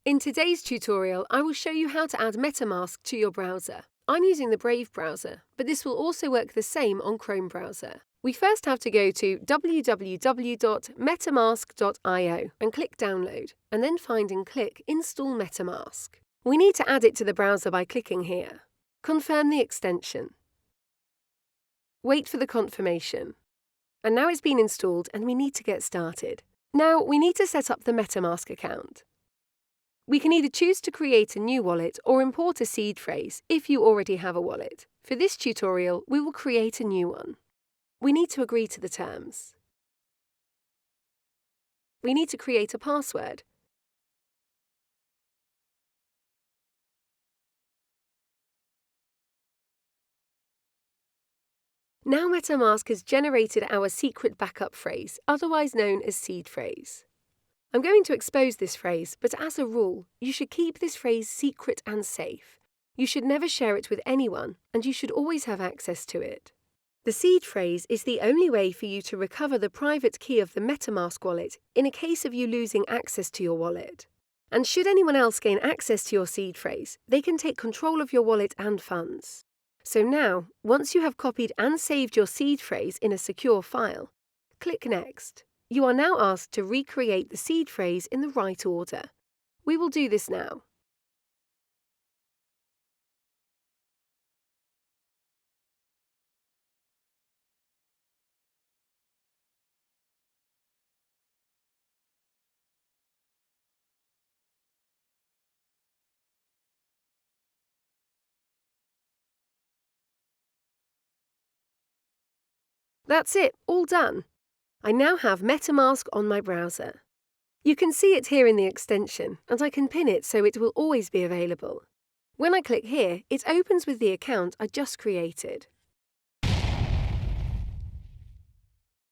In today's tutorial, I will show you how to add MetaMask to your browser. I'm using the Brave browser, but this will also work the same on Chrome browser. We first have to go to www.metamask.io and click Download, and then find and click Install MetaMask. We need to add it to the browser by clicking here. Confirm the extension. Wait for the confirmation. And now it's been installed and we need to get started. Now we need to set up the MetaMask account. We can either choose to create a new wallet or import a seed phrase if you already have a wallet. For this tutorial, we will create a new one. We need to agree to the terms. We need to create a password. Now MetaMask has generated our secret backup phrase, otherwise known as seed phrase. I'm going to expose this phrase, but as a rule, you should keep this phrase secret and safe. You should never share it with anyone, and you should always have access to it. The seed phrase is the only way for you to recover the private key of the MetaMask wallet in a case of you losing access to your wallet. And should anyone else gain access to your seed phrase, they can take control of your wallet and funds. So now, once you have copied and saved your seed phrase in a secure file, click Next. You are now asked to recreate the seed phrase in the right order. We will do this now. That's it, all done. I now have MetaMask on my browser. You can see it here in the extension, and I can pin it so it will always be available. When I click here, it opens with the account I just created.